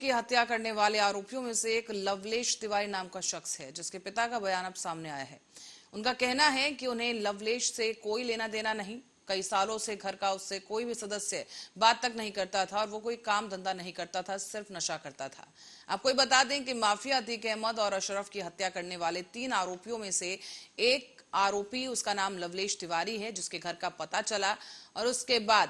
की हत्या करने वाले आरोपियों में से एक लवलेश तिवारी नाम का शख्स है, जिसके पिता का बयान अब सामने आया है। उनका कहना है कि उन्हें लवलेश से कोई लेना देना नहीं। कई सालों से घर का उससे कोई भी सदस्य बात तक नहीं करता था और वो कोई काम धंधा नहीं करता था, सिर्फ नशा करता था। आपको ये बता दें कि माफिया अतीक अहमद और अशरफ की हत्या करने वाले 3 आरोपियों में से एक आरोपी, उसका नाम लवलेश तिवारी है, जिसके घर का पता चला और उसके बाद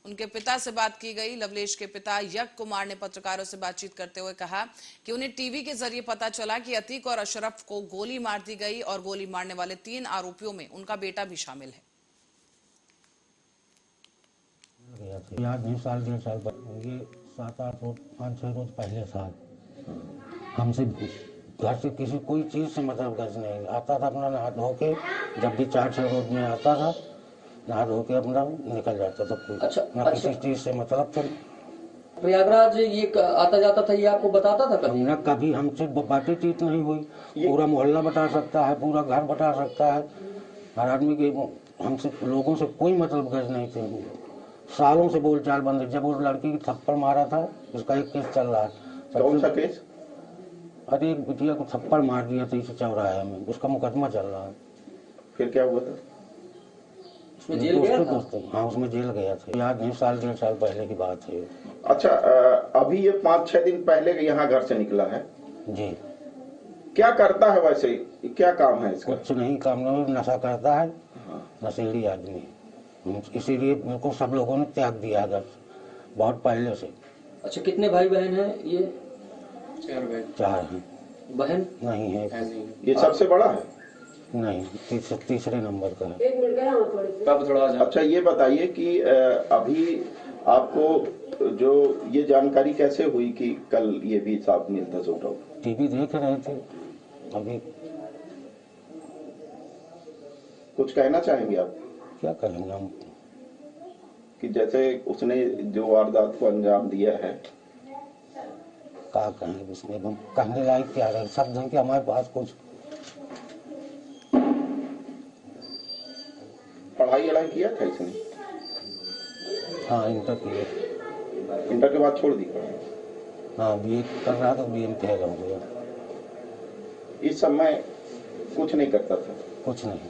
उनके पिता से बात की गई। लवलेश के पिता यज्ञ कुमार ने पत्रकारों से बातचीत करते हुए कहा कि उन्हें टीवी के जरिए पता चला कि अतीक और अशरफ को गोली मार दी गई और गोली मारने वाले 3 आरोपियों में उनका बेटा भी शामिल है। आज नहीं, साल 1.5 साल ये 7-8 रोज 5-6 रोज पहले था। हमसे घर से किसी कोई चीज से मतलब गर्ज नहीं आता था। अपना नहा धो के जब भी 4-6 रोज में आता था, नहा धो के अपना निकल जाता था। कोई किसी चीज से मतलब फिर प्रयागराज ये आता जाता था, ये आपको बताता था कभी? न कभी हमसे बातचीत नहीं हुई। पूरा मोहल्ला बता सकता है, पूरा घर बता सकता है। हर आदमी के हमसे लोगों से कोई मतलब गर्ज नहीं थी। सालों से बोलचाल बंद है। जब उस लड़की की थप्पड़ मारा था, उसका एक केस चल रहा है। कौन सा केस? अरे एक बिटिया को थप्पड़ मार दिया था इस चौराहे में, उसका मुकदमा चल रहा है। फिर क्या हुआ था? उसमें जेल गया था? हाँ, उसमें जेल गया था। याद नहीं, साल 1.5 साल पहले की बात है। अच्छा, अभी ये 5-6 दिन पहले यहाँ घर से निकला है जी। क्या करता है वैसे, क्या काम है इसका? कुछ नहीं, काम नहीं, नशा करता है। नशेड़ी आदमी, इसीलिए मेरे को सब लोगों ने त्याग दिया घर बहुत पहले से। अच्छा, कितने भाई बहन हैं ये? 4 हैं। बहन नहीं है। ये सबसे बड़ा है? नहीं, तीसरे नंबर का है। कब थोड़ा अच्छा, ये बताइए कि अभी आपको जो ये जानकारी कैसे हुई कि कल ये भी साथ मिलता जुलता? टीवी देख रहे थे। अभी कुछ कहना चाहेंगे आप? क्या करेंगे हम कि जैसे उसने जो वारदात को अंजाम दिया है, क्या कहें उसमें? हम कहने लायक क्या रहे शब्द हैं कि हमारे पास कुछ। पढ़ाई वढ़ाई किया था इसने? हाँ, इंटर किए। इंटर के बाद छोड़ दी? हाँ, बीए कर रहा था, बीए में फेल हो गया। इस समय कुछ नहीं करता था? कुछ नहीं।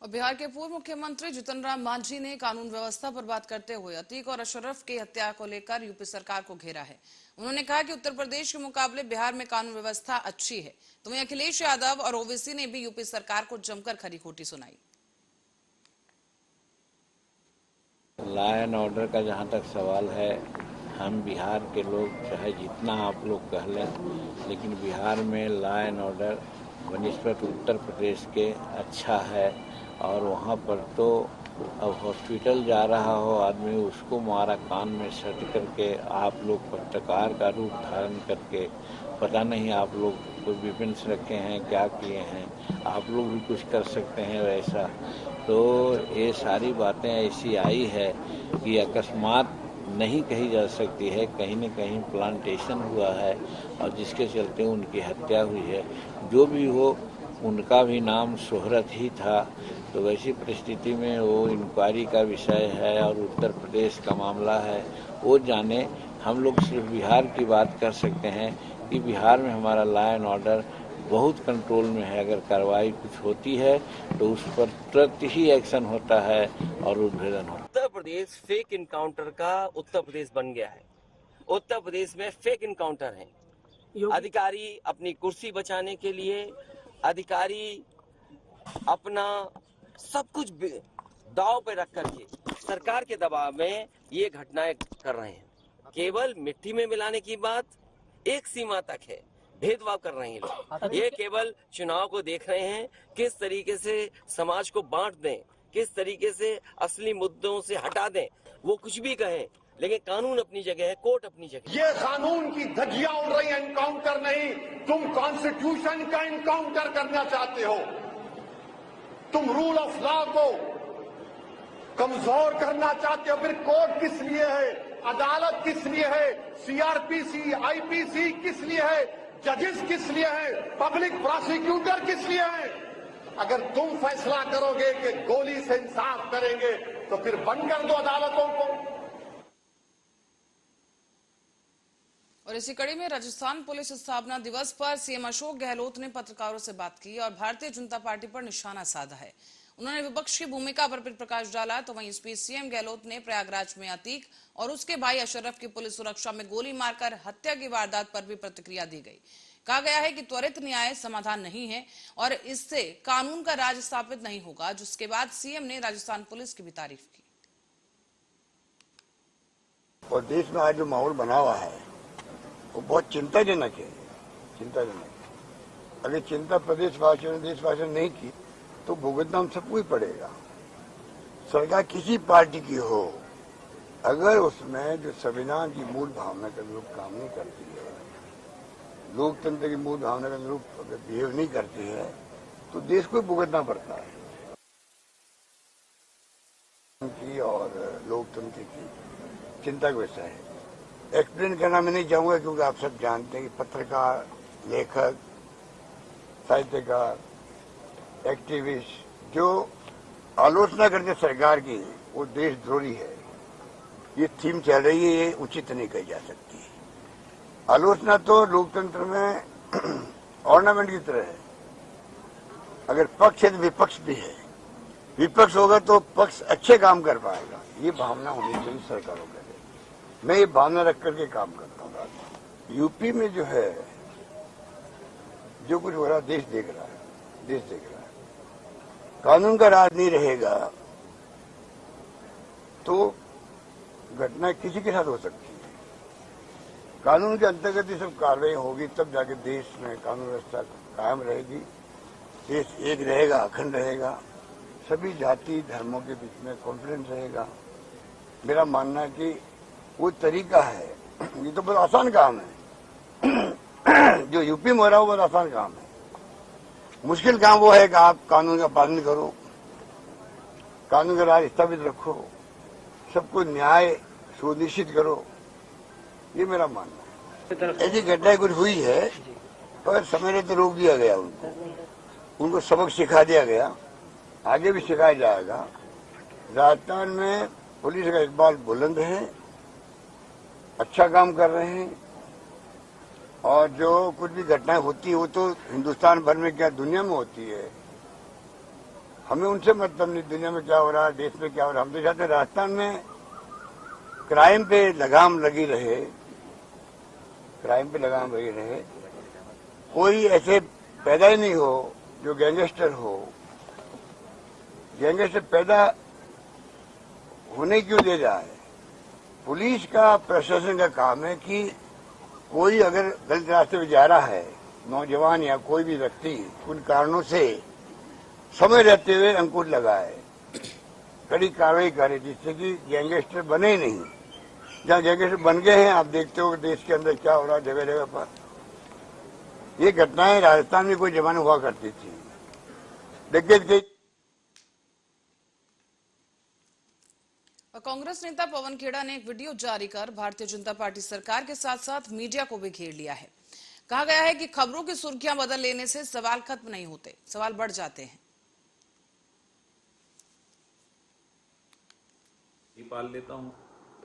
और बिहार के पूर्व मुख्यमंत्री जीतन राम मांझी ने कानून व्यवस्था पर बात करते हुए अतीक और अशरफ की हत्या को लेकर यूपी सरकार को घेरा है। उन्होंने कहा कि उत्तर प्रदेश के मुकाबले बिहार में कानून व्यवस्था अच्छी है। तो वहीं अखिलेश यादव और ओवैसी ने भी यूपी सरकार को जमकर खरी खोटी सुनाई। लॉ एंड ऑर्डर का जहां तक सवाल है, हम बिहार के लोग चाहे जितना आप लोग कह लें, लेकिन बिहार में law and order बनिस्बत Uttar Pradesh के अच्छा है। और वहाँ पर तो अब हॉस्पिटल जा रहा हो आदमी, उसको मारा कान में सट करके, आप लोग पत्रकार का रूप धारण करके, पता नहीं आप लोग कोई विपिन्स रखे हैं, क्या किए हैं, आप लोग भी कुछ कर सकते हैं वैसा। तो ये सारी बातें ऐसी आई है कि अकस्मात नहीं कही जा सकती है। कहीं न कहीं प्लांटेशन हुआ है और जिसके चलते उनकी हत्या हुई है। जो भी हो, उनका भी नाम शोहरत ही था। तो वैसी परिस्थिति में वो इंक्वायरी का विषय है और उत्तर प्रदेश का मामला है, वो जाने। हम लोग सिर्फ बिहार की बात कर सकते हैं कि बिहार में हमारा लॉ एंड ऑर्डर बहुत कंट्रोल में है। अगर कार्रवाई कुछ होती है तो उस पर तुरंत ही एक्शन होता है और उद्भेदन होता है। उत्तर प्रदेश फेक इनकाउंटर का उत्तर प्रदेश बन गया है। उत्तर प्रदेश में फेक इनकाउंटर हैं। अधिकारी अपनी कुर्सी बचाने के लिए, अधिकारी अपना सब कुछ दांव पे रख करके सरकार के दबाव में ये घटनाएं कर रहे हैं। केवल मिट्टी में मिलाने की बात एक सीमा तक है, भेदभाव कर रहे हैं लोग। ये केवल चुनाव को देख रहे हैं, किस तरीके से समाज को बांट दें, किस तरीके से असली मुद्दों से हटा दें। वो कुछ भी कहें, लेकिन कानून अपनी जगह है, कोर्ट अपनी जगह। ये कानून की धज्जियां उड़ रही है, इनकाउंटर नहीं। तुम कॉन्स्टिट्यूशन का इनकाउंटर करना चाहते हो। तुम रूल ऑफ लॉ को कमजोर करना चाहते हो। फिर कोर्ट किस लिए है? अदालत किस लिए है? सीआरपीसी, आईपीसी किस लिए है? जजेस किस लिए है? पब्लिक प्रोसिक्यूटर किस लिए है? अगर तुम फैसला करोगे कि गोली से इंसाफ करेंगे तो फिर बंद कर दो अदालतों को। इसी कड़ी में राजस्थान पुलिस स्थापना दिवस पर सीएम अशोक गहलोत ने पत्रकारों से बात की और भारतीय जनता पार्टी पर निशाना साधा है। उन्होंने विपक्ष की भूमिका पर प्रकाश डाला। तो वहीं इस बीच सीएम गहलोत ने प्रयागराज में अतीक और उसके भाई अशरफ की पुलिस सुरक्षा में गोली मारकर हत्या की वारदात पर भी प्रतिक्रिया दी गई। कहा गया है कि त्वरित न्याय समाधान नहीं है और इससे कानून का राज स्थापित नहीं होगा। जिसके बाद सीएम ने राजस्थान पुलिस की भी तारीफ की। और देश में आज जो माहौल बना हुआ है वो बहुत चिंताजनक है, चिंताजनक। अगर चिंता प्रदेशवासियों ने देशवासियों ने नहीं की तो भुगतना हम सबको ही पड़ेगा। सरकार किसी पार्टी की हो, अगर उसमें जो संविधान की मूल भावना के अनुरूप काम नहीं करती है, लोकतंत्र की मूल भावना के अनुरूप अगर बिहेव नहीं करती है तो देश को भुगतना पड़ता है। की और लोकतंत्र की चिंता का विषय है। एक्सप्लेन करना मैं नहीं चाहूंगा क्योंकि आप सब जानते हैं कि पत्रकार, लेखक, साहित्यकार, एक्टिविस्ट जो आलोचना करते सरकार की वो देशद्रोही है। ये थीम चल रही है, ये उचित नहीं कही जा सकती। आलोचना तो लोकतंत्र में ऑर्नामेंट की तरह है। अगर पक्ष है तो विपक्ष भी है। विपक्ष होगा तो पक्ष अच्छे काम कर पाएगा। ये भावना होनी चाहिए सरकारों के लिए। मैं ये भावना रख करके काम करता हूँ। यूपी में जो है, जो कुछ हो रहा है देश देख रहा है। कानून का राज नहीं रहेगा तो घटना किसी के साथ हो सकती है। कानून के अंतर्गत ये सब कार्रवाई होगी तब जाके देश में कानून व्यवस्था कायम रहेगी, देश एक रहेगा, अखंड रहेगा, सभी जाति धर्मों के बीच में कॉन्फिडेंस रहेगा। मेरा मानना है कि वो तरीका है। ये तो बहुत आसान काम है। जो यूपी में हो रहा है वो बहुत आसान काम है। मुश्किल काम वो है कि आप कानून का पालन करो, कानून का राज स्थापित रखो, सबको न्याय सुनिश्चित करो। ये मेरा मानना है। ऐसी घटनाएं कुछ हुई है पर समय रहते रोक दिया गया, उनको सबक सिखा दिया गया, आगे भी सिखाया जाएगा। राजस्थान में पुलिस का इकबाल बुलंद है, अच्छा काम कर रहे हैं और जो कुछ भी घटनाएं होती है वो तो हिंदुस्तान भर में क्या दुनिया में होती है। हमें उनसे मतलब नहीं दुनिया में क्या हो रहा है, देश में क्या हो रहा है। हम तो चाहते हैं राजस्थान में क्राइम पे लगाम लगी रहे, कोई ऐसे पैदा ही नहीं हो जो गैंगस्टर हो। गैंगस्टर पैदा होने क्यों दे जाए। पुलिस का, प्रशासन का काम है कि कोई अगर गलत रास्ते पे जा रहा है, नौजवान या कोई भी व्यक्ति उन कारणों से समय रहते हुए अंकुश लगाए, कड़ी कार्रवाई करे जिससे कि गैंगस्टर बने ही नहीं। जहाँ गैंगस्टर बन गए हैं, आप देखते हो देश के अंदर क्या हो रहा है जगह जगह पर। ये घटनाएं राजस्थान में कोई जमाने हुआ करती थी। देखिए कांग्रेस नेता पवन खेड़ा ने एक वीडियो जारी कर भारतीय जनता पार्टी सरकार के साथ साथ मीडिया को भी घेर लिया है। कहा गया है कि खबरों की सुर्खियां बदल लेने से सवाल खत्म नहीं होते, सवाल बढ़ जाते हैं। पाल लेता हूं,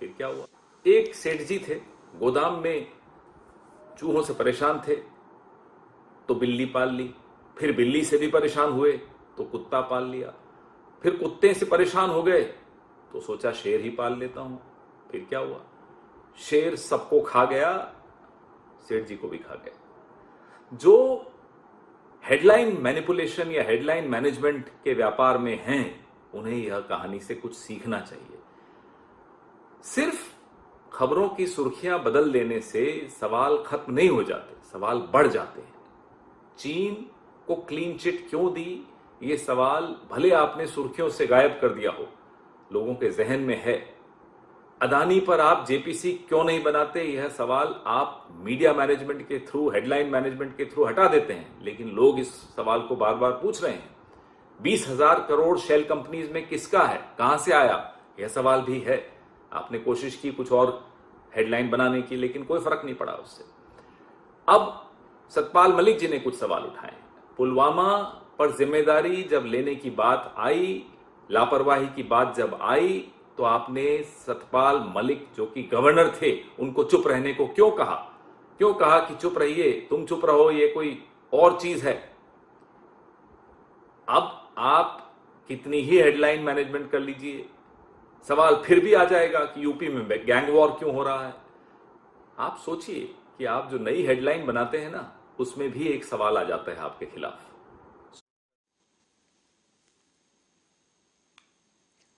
फिर क्या हुआ। एक सेठ जी थे, गोदाम में चूहों से परेशान थे तो बिल्ली पाल ली, फिर बिल्ली से भी परेशान हुए तो कुत्ता पाल लिया, फिर कुत्ते से परेशान हो गए तो सोचा शेर ही पाल लेता हूं, फिर क्या हुआ। शेर सबको खा गया, सेठ जी को भी खा गया। जो हेडलाइन मैनिपुलेशन या हेडलाइन मैनेजमेंट के व्यापार में हैं, उन्हें यह कहानी से कुछ सीखना चाहिए। सिर्फ खबरों की सुर्खियां बदल देने से सवाल खत्म नहीं हो जाते, सवाल बढ़ जाते हैं। चीन को क्लीन चिट क्यों दी, ये सवाल भले आपने सुर्खियों से गायब कर दिया हो, लोगों के जहन में है। अदानी पर आप जेपीसी क्यों नहीं बनाते, यह सवाल आप मीडिया मैनेजमेंट के थ्रू, हेडलाइन मैनेजमेंट के थ्रू हटा देते हैं, लेकिन लोग इस सवाल को बार बार पूछ रहे हैं। 20,000 करोड़ शेल कंपनीज में किसका है, कहां से आया, यह सवाल भी है। आपने कोशिश की कुछ और हेडलाइन बनाने की, लेकिन कोई फर्क नहीं पड़ा उससे। अब सतपाल मलिक जी ने कुछ सवाल उठाए। पुलवामा पर जिम्मेदारी जब लेने की बात आई, लापरवाही की बात जब आई, तो आपने सतपाल मलिक जो कि गवर्नर थे, उनको चुप रहने को क्यों कहा। क्यों कहा कि चुप रहिए, तुम चुप रहो, ये कोई और चीज है? अब आप कितनी ही हेडलाइन मैनेजमेंट कर लीजिए, सवाल फिर भी आ जाएगा कि यूपी में गैंग वॉर क्यों हो रहा है। आप सोचिए कि आप जो नई हेडलाइन बनाते हैं ना, उसमें भी एक सवाल आ जाता है आपके खिलाफ।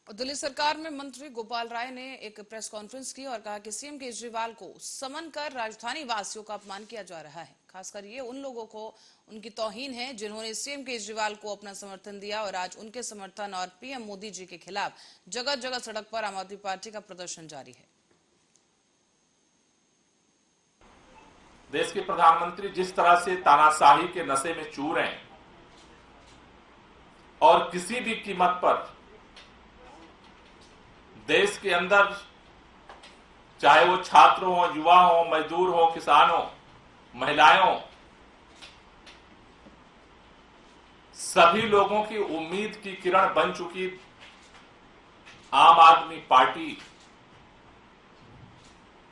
और दिल्ली सरकार में मंत्री गोपाल राय ने एक प्रेस कॉन्फ्रेंस की और कहा कि सीएम केजरीवाल को समन कर राजधानी वासियों का अपमान किया जा रहा है। खासकर ये उन लोगों को उनकी तौहीन है जिन्होंने सीएम केजरीवाल को अपना समर्थन दिया और आज उनके समर्थन और पीएम मोदी जी के खिलाफ जगह जगह सड़क पर आम आदमी पार्टी का प्रदर्शन जारी है। देश के प्रधानमंत्री जिस तरह से तानाशाही के नशे में चूर हैं और किसी भी कीमत पर देश के अंदर, चाहे वो छात्र हो, युवा हो, मजदूर हो, किसान हो, महिलाएं हो, सभी लोगों की उम्मीद की किरण बन चुकी आम आदमी पार्टी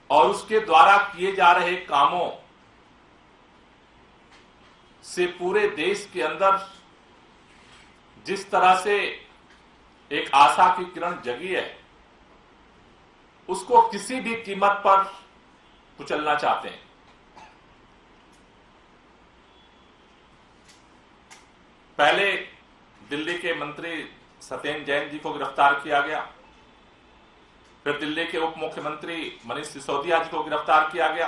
और उसके द्वारा किए जा रहे कामों से पूरे देश के अंदर जिस तरह से एक आशा की किरण जगी है, उसको किसी भी कीमत पर कुचलना चाहते हैं। पहले दिल्ली के मंत्री सत्येंद्र जैन जी को गिरफ्तार किया गया, फिर दिल्ली के उप मुख्यमंत्री मनीष सिसोदिया जी को गिरफ्तार किया गया।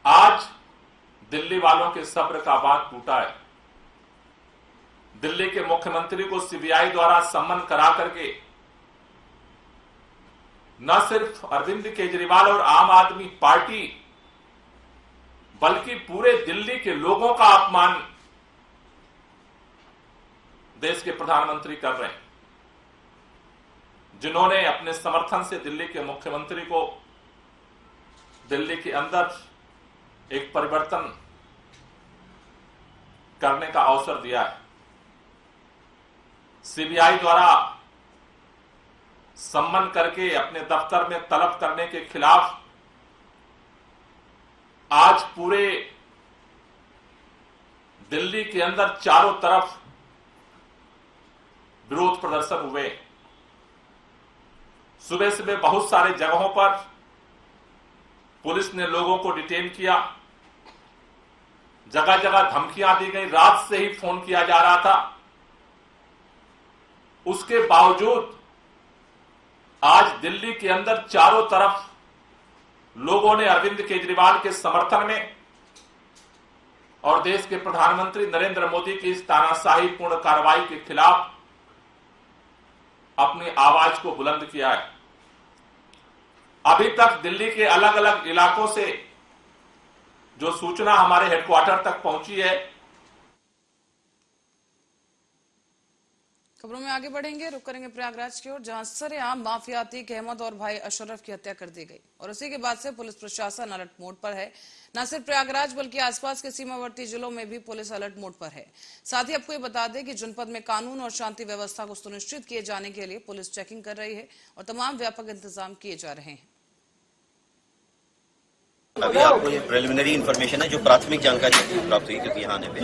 आज दिल्ली वालों के सब्र का बांध टूटा है। दिल्ली के मुख्यमंत्री को सीबीआई द्वारा सम्मन करा करके न सिर्फ अरविंद केजरीवाल और आम आदमी पार्टी बल्कि पूरे दिल्ली के लोगों का अपमान देश के प्रधानमंत्री कर रहे हैं, जिन्होंने अपने समर्थन से दिल्ली के मुख्यमंत्री को दिल्ली के अंदर एक परिवर्तन करने का अवसर दिया है। सीबीआई द्वारा सम्मन करके अपने दफ्तर में तलब करने के खिलाफ आज पूरे दिल्ली के अंदर चारों तरफ विरोध प्रदर्शन हुए। सुबह सुबह बहुत सारे जगहों पर पुलिस ने लोगों को डिटेन किया, जगह जगह धमकियां दी गई, रात से ही फोन किया जा रहा था। उसके बावजूद आज दिल्ली के अंदर चारों तरफ लोगों ने अरविंद केजरीवाल के समर्थन में और देश के प्रधानमंत्री नरेंद्र मोदी की इस तानाशाहीपूर्ण कार्रवाई के खिलाफ अपनी आवाज को बुलंद किया है। अभी तक दिल्ली के अलग अलग इलाकों से जो सूचना हमारे हेडक्वार्टर तक पहुंची है। खबरों में आगे बढ़ेंगे, रुक करेंगे प्रयागराज की ओर, जहां सरेआम माफिया अतीक अहमद और भाई अशरफ की हत्या कर दी गई और उसी के बाद से पुलिस प्रशासन अलर्ट मोड पर है। न सिर्फ प्रयागराज बल्कि आसपास के सीमावर्ती जिलों में भी पुलिस अलर्ट मोड पर है। साथ ही आपको ये बता दें कि जनपद में कानून और शांति व्यवस्था को सुनिश्चित किए जाने के लिए पुलिस चेकिंग कर रही है और तमाम व्यापक इंतजाम किए जा रहे हैं। अभी आपको ये प्रिलिमिनरी इन्फॉर्मेशन है, जो प्राथमिमिक जानकारी प्राप्त हुई, क्योंकि यहाँ आने पे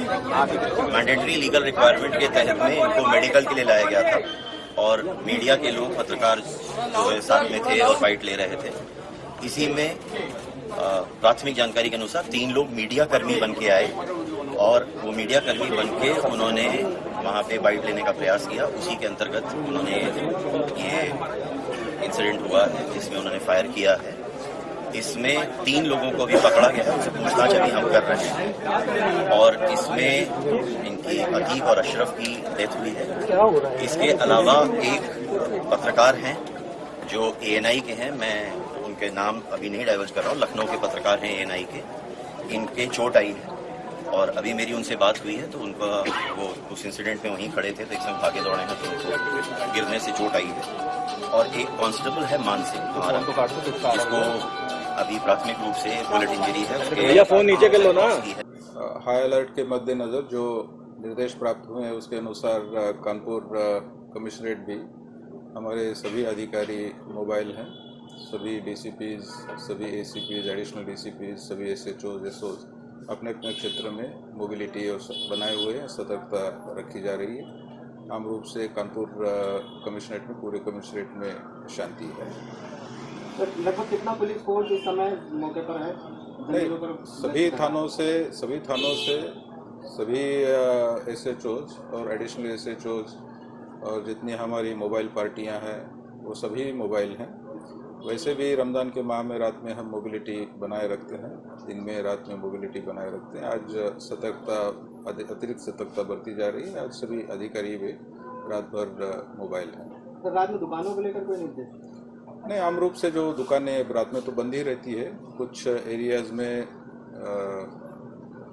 मैंडेटरी लीगल रिक्वायरमेंट के तहत में इनको मेडिकल के लिए लाया गया था और मीडिया के लोग, पत्रकार जो साथ में थे और फाइट ले रहे थे। इसी में प्राथमिक जानकारी के अनुसार 3 लोग मीडिया कर्मी बन के आए और वो मीडिया कर्मी बन के उन्होंने वहाँ पे बाइट लेने का प्रयास किया। उसी के अंतर्गत उन्होंने ये इंसिडेंट हुआ है जिसमें उन्होंने फायर किया है। इसमें 3 लोगों को भी पकड़ा गया है, उनसे पूछताछ अभी हम कर रहे हैं और इसमें इनकी अतीक और अशरफ की डेथ हुई है। इसके अलावा एक पत्रकार हैं जो ANI के हैं, मैं उनके नाम अभी नहीं डाइवर्ज कर रहा हूँ, लखनऊ के पत्रकार हैं ANI के, इनके चोट आई है और अभी मेरी उनसे बात हुई है तो उनका वो उस इंसिडेंट में वहीं खड़े थे तो एकदम भागे दौड़े हैं तो उनको गिरने से चोट आई है। और एक कांस्टेबल है मान सिंह हमारा, जिसको अभी प्राथमिक रूप से बुलेट इंजरी है, उसके फोन नीचे कर लो ना। हाई अलर्ट के मद्देनजर जो निर्देश प्राप्त हुए हैं उसके अनुसार कानपुर कमिश्नरेट भी हमारे सभी अधिकारी मोबाइल हैं सभी डीसीपीज, सभी एसीपीज, एडिशनल डीसीपीज, सभी एसएचओज, एसओज अपने अपने क्षेत्र में मोबिलिटी और बनाए हुए हैं, सतर्कता रखी जा रही है। आम रूप से कानपुर कमिश्नरेट में, पूरे कमिश्नरेट में शांति है। लगभग कितना पुलिस फोर्स इस समय मौके पर है? सभी थानों से सभी एसएचओज और एडिशनल एसएचओज और जितनी हमारी मोबाइल पार्टियां हैं वो सभी मोबाइल हैं। वैसे भी रमज़ान के माह में रात में हम मोबिलिटी बनाए रखते हैं, दिन में रात में मोबिलिटी बनाए रखते हैं। आज सतर्कता, अतिरिक्त सतर्कता बरती जा रही है। आज सभी अधिकारी भी रात भर मोबाइल हैं। तो रात में दुकानों को लेकर कोई निर्देश नहीं? आम रूप से जो दुकानें रात में तो बंद ही रहती है। कुछ एरियाज़ में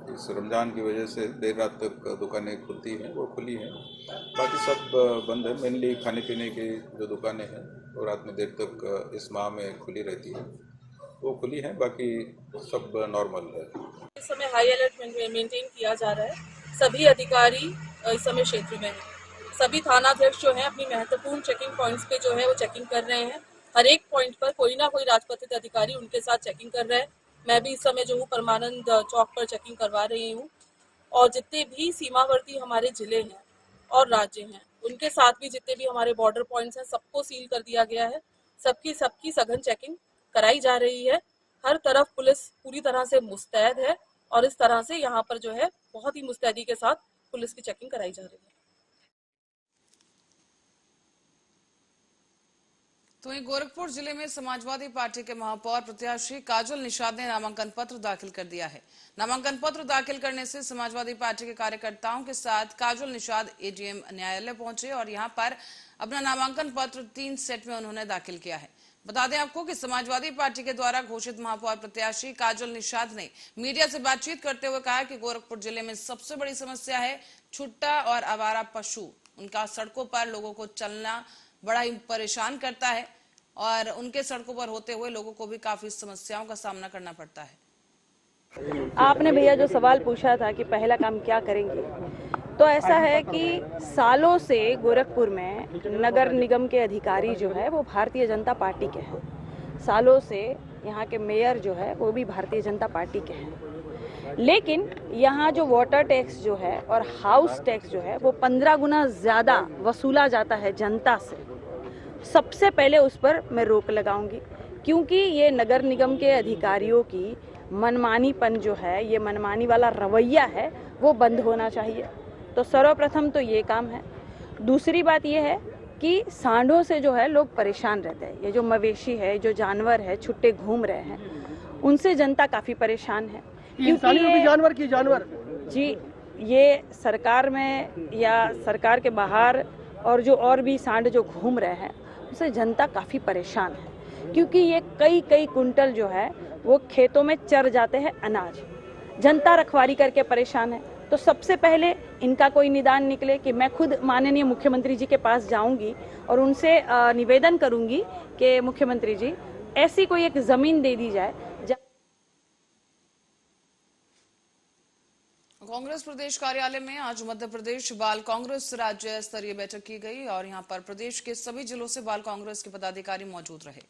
इस रमज़ान की वजह से देर रात तक दुकानें खुलती हैं, वो खुली हैं। बाकी सब बंद है। मेनली खाने पीने की जो दुकानें हैं वो रात में देर तक इस माह में खुली रहती है, वो खुली हैं। बाकी सब नॉर्मल है। इस समय हाई अलर्ट मेंटेन किया जा रहा है। सभी अधिकारी इस समय क्षेत्र में हैं। सभी थानाध्यक्ष जो हैं अपनी महत्वपूर्ण चेकिंग पॉइंट्स पे जो है वो चेकिंग कर रहे हैं। हर एक पॉइंट पर कोई ना कोई राजपत्रित अधिकारी उनके साथ चेकिंग कर रहे हैं। मैं भी इस समय जो हूँ परमानंद चौक पर चेकिंग करवा रही हूँ। और जितने भी सीमावर्ती हमारे जिले हैं और राज्य हैं, उनके साथ भी जितने भी हमारे बॉर्डर पॉइंट्स हैं, सबको सील कर दिया गया है। सबकी सघन चेकिंग कराई जा रही है। हर तरफ पुलिस पूरी तरह से मुस्तैद है और इस तरह से यहाँ पर जो है बहुत ही मुस्तैदी के साथ पुलिस की चेकिंग कराई जा रही है। तो वहीं गोरखपुर जिले में समाजवादी पार्टी के महापौर प्रत्याशी काजल निषाद ने नामांकन पत्र दाखिल कर दिया है। नामांकन पत्र दाखिल करने से समाजवादी पार्टी के कार्यकर्ताओं के साथ काजल निषाद एडीएम न्यायालय पहुंचे और यहां पर अपना नामांकन पत्र 3 सेट में उन्होंने दाखिल किया है। बता दें आपको कि समाजवादी पार्टी के द्वारा घोषित महापौर प्रत्याशी काजल निषाद ने मीडिया से बातचीत करते हुए कहा कि गोरखपुर जिले में सबसे बड़ी समस्या है छुट्टा और आवारा पशु। उनका सड़कों पर लोगों को चलना बड़ा ही परेशान करता है और उनके सड़कों पर होते हुए लोगों को भी काफी समस्याओं का सामना करना पड़ता है। आपने भैया जो सवाल पूछा था कि पहला काम क्या करेंगे, तो ऐसा है कि सालों से गोरखपुर में नगर निगम के अधिकारी जो है वो भारतीय जनता पार्टी के हैं। सालों से यहाँ के मेयर जो है वो भी भारतीय जनता पार्टी के हैं। लेकिन यहाँ जो वाटर टैक्स जो है और हाउस टैक्स जो है वो 15 गुना ज़्यादा वसूला जाता है जनता से। सबसे पहले उस पर मैं रोक लगाऊंगी, क्योंकि ये नगर निगम के अधिकारियों की मनमानीपन जो है, ये मनमानी वाला रवैया है, वो बंद होना चाहिए। तो सर्वप्रथम तो ये काम है। दूसरी बात ये है कि सांडों से जो है लोग परेशान रहते हैं। ये जो मवेशी है, जो जानवर है, छुट्टे घूम रहे हैं, उनसे जनता काफ़ी परेशान है। क्योंकि ये जानवर जी, ये सरकार में या सरकार के बाहर और जो और भी सांड जो घूम रहे हैं, उससे जनता काफ़ी परेशान है। क्योंकि ये कई कुंटल जो है वो खेतों में चर जाते हैं अनाज। जनता रखवारी करके परेशान है। तो सबसे पहले इनका कोई निदान निकले कि मैं खुद माननीय मुख्यमंत्री जी के पास जाऊंगी और उनसे निवेदन करूंगी कि मुख्यमंत्री जी ऐसी कोई एक जमीन दे दी जाए। कांग्रेस प्रदेश कार्यालय में आज मध्य प्रदेश बाल कांग्रेस राज्य स्तरीय बैठक की गई और यहां पर प्रदेश के सभी जिलों से बाल कांग्रेस के पदाधिकारी मौजूद रहे।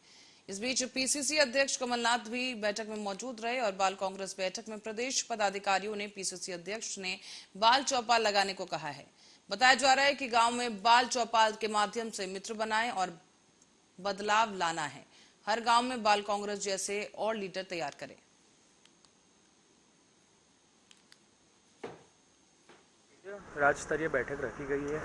इस बीच पीसीसी अध्यक्ष कमलनाथ भी बैठक में मौजूद रहे और बाल कांग्रेस बैठक में प्रदेश पदाधिकारियों ने पीसीसी अध्यक्ष ने बाल चौपाल लगाने को कहा है। बताया जा रहा है कि गांव में बाल चौपाल के माध्यम से मित्र बनाएं और बदलाव लाना है। हर गांव में बाल कांग्रेस जैसे और लीडर तैयार करें। राज्य स्तरीय बैठक रखी गई है।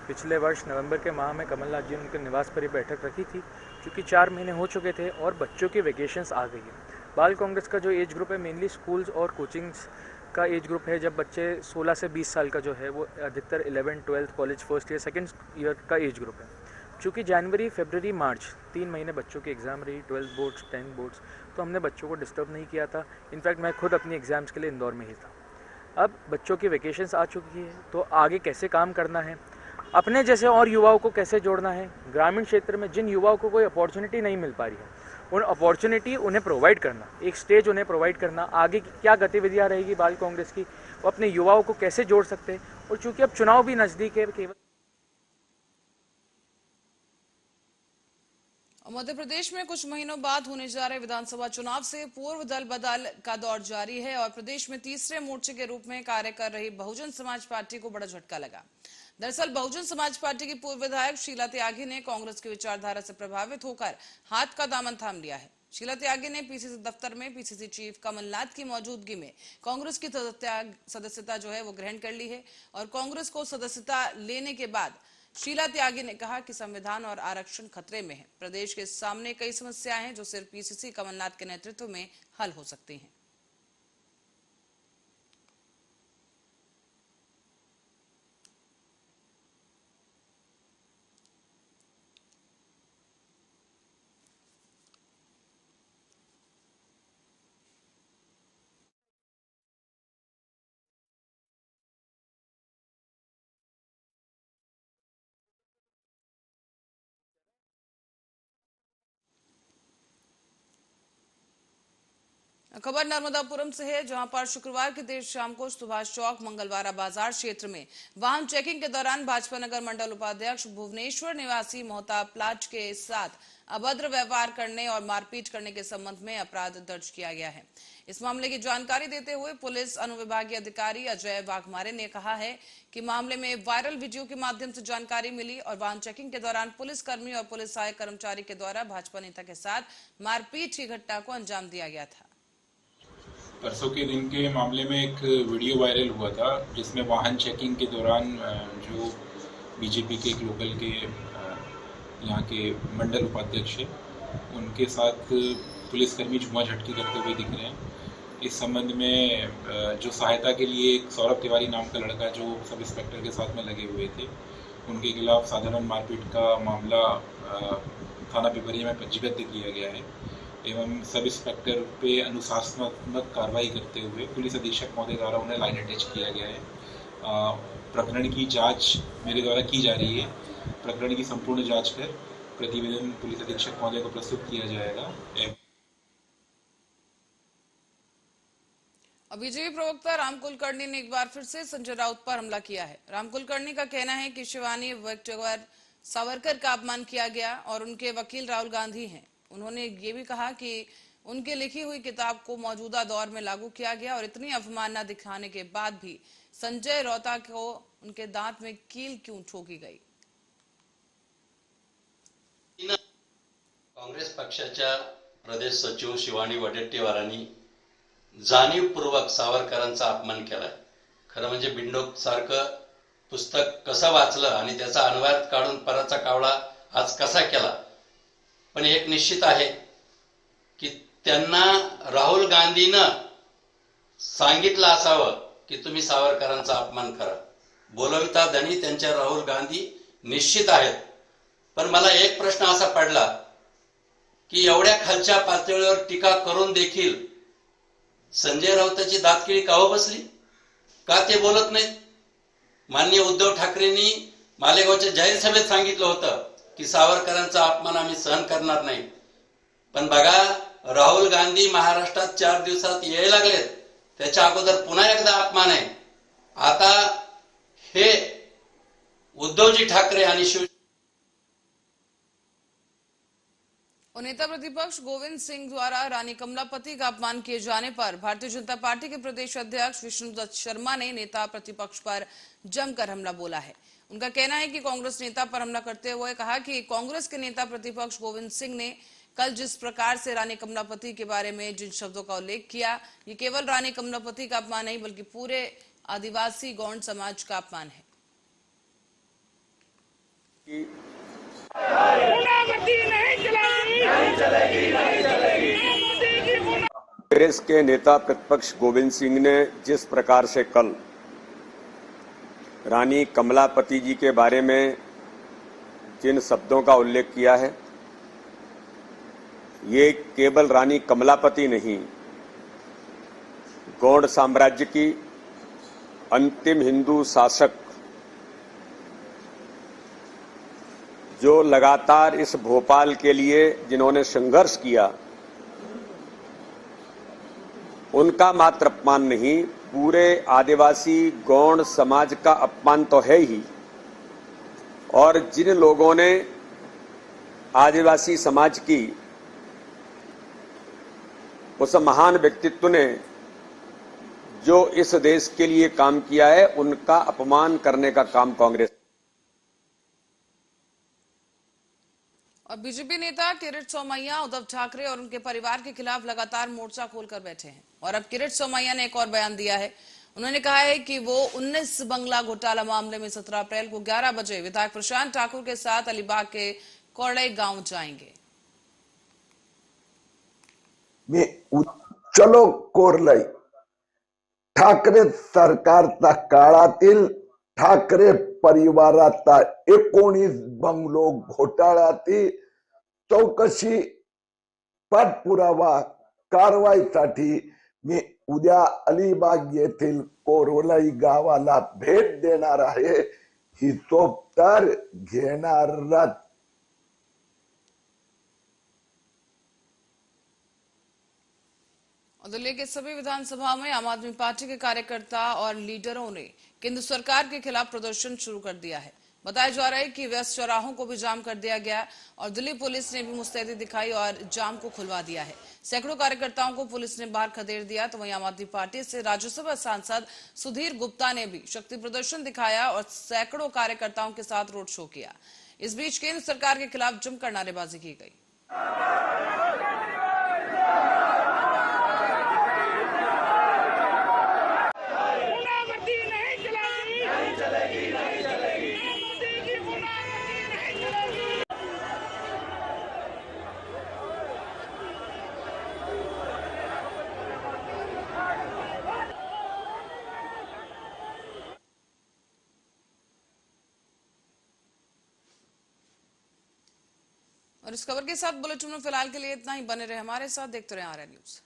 पिछले वर्ष नवंबर के माह में कमलनाथ जी ने उनके निवास पर ही बैठक रखी थी, क्योंकि 4 महीने हो चुके थे और बच्चों के वेकेशंस आ गई है। बाल कांग्रेस का जो एज ग्रुप है मेनली स्कूल्स और कोचिंग्स का एज ग्रुप है, जब बच्चे 16 से 20 साल का जो है वो अधिकतर 11th 12th college first year second year का एज ग्रुप है। चूँकि जनवरी फरवरी मार्च 3 महीने बच्चों की एग्ज़ाम रही, 12th बोर्ड्स 10th बोर्ड्स, तो हमने बच्चों को डिस्टर्ब नहीं किया था। इनफैक्ट मैं खुद अपनी एग्ज़ाम्स के लिए इंदौर में ही था। अब बच्चों की वेकेशंस आ चुकी है, तो आगे कैसे काम करना है, अपने जैसे और युवाओं को कैसे जोड़ना है, ग्रामीण क्षेत्र में जिन युवाओं को कोई अपॉर्चुनिटी नहीं मिल पा रही है, उन अपॉर्चुनिटी उन्हें प्रोवाइड करना, एक स्टेज उन्हें प्रोवाइड करना, आगे क्या गतिविधियां रहेगी बाल कांग्रेस की, वो अपने युवाओं को कैसे जोड़ सकते हैं। और चूंकि अब चुनाव भी नज़दीक है, केवल मध्य प्रदेश में कुछ महीनों बाद होने जा रहे विधानसभा चुनाव से पूर्व दल बदल का दौर जारी है और प्रदेश में तीसरे मोर्चे के रूप में कार्य कर रही बहुजन समाज पार्टी को बड़ा झटका लगा। दरअसल बहुजन समाज पार्टी की पूर्व विधायक शीला त्यागी ने कांग्रेस की विचारधारा से प्रभावित होकर हाथ का दामन थाम लिया है। शीला त्यागी ने पीसीसी दफ्तर में पीसीसी चीफ कमलनाथ की मौजूदगी में कांग्रेस की सदस्यता जो है वो ग्रहण कर ली है और कांग्रेस को सदस्यता लेने के बाद शीला त्यागी ने कहा कि संविधान और आरक्षण खतरे में है। प्रदेश के सामने कई समस्याएं हैं जो सिर्फ पीसीसी कमलनाथ के नेतृत्व में हल हो सकती हैं। खबर नर्मदापुरम से है, जहां पर शुक्रवार की देर शाम को सुभाष चौक मंगलवारा बाजार क्षेत्र में वाहन चेकिंग के दौरान भाजपा नगर मंडल उपाध्यक्ष भुवनेश्वर निवासी मोहताब प्लाट के साथ अभद्र व्यवहार करने और मारपीट करने के संबंध में अपराध दर्ज किया गया है। इस मामले की जानकारी देते हुए पुलिस अनुविभागीय अधिकारी अजय वाघमारे ने कहा है कि मामले में वायरल वीडियो के माध्यम से जानकारी मिली और वाहन चेकिंग के दौरान पुलिसकर्मी और पुलिस सहायक कर्मचारी के द्वारा भाजपा नेता के साथ मारपीट की घटना को अंजाम दिया गया था। परसों के दिन के मामले में एक वीडियो वायरल हुआ था जिसमें वाहन चेकिंग के दौरान जो बीजेपी के एक लोकल के यहाँ के मंडल उपाध्यक्ष है उनके साथ पुलिसकर्मी जुआ झटकी करते हुए दिख रहे हैं। इस संबंध में जो सहायता के लिए एक सौरभ तिवारी नाम का लड़का जो सब इंस्पेक्टर के साथ में लगे हुए थे उनके खिलाफ साधारण मारपीट का मामला थाना पिपरिया में पंजीबद्ध किया गया है एवं सब इंस्पेक्टर पे अनुशासनात्मक कार्रवाई करते हुए पुलिस अधीक्षक महोदय द्वारा उन्हें लाइन अटैच किया गया है। प्रकरण की जांच मेरे द्वारा की जा रही है। प्रकरण की संपूर्ण जांच कर प्रतिवेदन पुलिस अधीक्षक महोदय को प्रस्तुत किया जाएगा। बीजेपी प्रवक्ता राम कुलकर्णी ने एक बार फिर से संजय राउत पर हमला किया है। राम कुलकर्णी का कहना है कि शिवानी विक्टर सावरकर का अपमान किया गया और उनके वकील राहुल गांधी हैं। उन्होंने ये भी कहा कि उनके लिखी हुई किताब को मौजूदा दौर में लागू किया गया और इतनी अवमानना दिखाने के बाद भी संजय राउत को उनके दांत में कील क्यों ठोकी गई। काँग्रेस पक्षाच्या प्रदेश सचिव शिवानी वडेट्टीवारांनी जाणीवपूर्वक सावरकरांचा अपमान केलाय। खरं म्हणजे बिंडोक सारखं पुस्तक कसं वाचलं आणि त्याचा अनुवाद काढून पराचा कावळा आज कसा केला। पण एक निश्चित आहे की त्यांना राहुल गांधीनं सांगितलं असावं की तुम्ही सावरकरांचा अपमान करा। बोलविता धनी त्यांच्या राहुल गांधी निश्चित आहेत। पण मला एक प्रश्न असा पडला की एवढ्या खालच्या पातळीवर टीका करून देखील संजय राऊतांची दातकिळी का बसली, का ते बोलत नाहीत। माननीय उद्धव ठाकरेंनी मालेगावच्या जाहीर सभेत सांगितलं होतं की सावरकरांचा अपमान आम्ही सहन करणार नाही। पण बघा राहुल गांधी महाराष्ट्रात 4 दिवसात यायला लागलेत, त्याच्या अगोदर पुन्हा एकदा अपमान आहे। आता हे उद्धवजी ठाकरे आणि नेता प्रतिपक्ष गोविंद सिंह द्वारा रानी कमलापति का अपमान किए जाने पर भारतीय जनता पार्टी के प्रदेश अध्यक्ष विष्णुदत्त शर्मा ने नेता प्रतिपक्ष पर जमकर हमला बोला है। उनका कहना है कि कांग्रेस नेता पर हमला करते हुए कहा कि कांग्रेस के नेता प्रतिपक्ष गोविंद सिंह ने कल जिस प्रकार से रानी कमलापति के बारे में जिन शब्दों का उल्लेख किया, ये केवल रानी कमलापति का अपमान नहीं बल्कि पूरे आदिवासी गौंड समाज का अपमान है। कांग्रेस के नेता प्रतिपक्ष गोविंद सिंह ने जिस प्रकार से कल रानी कमलापति जी के बारे में जिन शब्दों का उल्लेख किया है, ये केवल रानी कमलापति नहीं, गौड़ साम्राज्य की अंतिम हिंदू शासक जो लगातार इस भोपाल के लिए जिन्होंने संघर्ष किया, उनका मात्र अपमान नहीं, पूरे आदिवासी गौड़ समाज का अपमान तो है ही। और जिन लोगों ने आदिवासी समाज की उस महान व्यक्तित्व ने जो इस देश के लिए काम किया है, उनका अपमान करने का काम कांग्रेस। और बीजेपी नेता किरीट सोमैया उद्धव ठाकरे और उनके परिवार के खिलाफ लगातार मोर्चा खोलकर बैठे हैं। और अब किरीट सोमैया ने एक और बयान दिया है। उन्होंने कहा है कि वो 19 बंगला घोटाला मामले में 17 अप्रैल को 11 बजे विधायक प्रशांत ठाकुर के साथ अलीबाग के कोड़े गांव जाएंगे। चलो कोरलाई ठाकरे सरकारचा काळातील ठाकरे परिवाराचा 19 बंगलो घोटाळ्यातील चौकशी पाठपुरावा कारवाईसाठी मी उद्या अलिबाग येथील कोरलाई गावाला भेट देणार आहे। ही चोप तर घेणारच। दिल्ली के सभी विधानसभा में आम आदमी पार्टी के कार्यकर्ता और लीडरों ने केंद्र सरकार के खिलाफ प्रदर्शन शुरू कर दिया है। बताया जा रहा है कि व्यस्त चौराहों को भी जाम कर दिया गया और दिल्ली पुलिस ने भी मुस्तैदी दिखाई और जाम को खुलवा दिया है। सैकड़ों कार्यकर्ताओं को पुलिस ने बाहर खदेड़ दिया। तो वहीं आम आदमी पार्टी से राज्यसभा सांसद सुधीर गुप्ता ने भी शक्ति प्रदर्शन दिखाया और सैकड़ों कार्यकर्ताओं के साथ रोड शो किया। इस बीच केंद्र सरकार के खिलाफ जमकर नारेबाजी की गई। और इस खबर के साथ बुलेटिन में फिलहाल के लिए इतना ही। बने रहे हमारे साथ, देखते रहे आर्या न्यूज।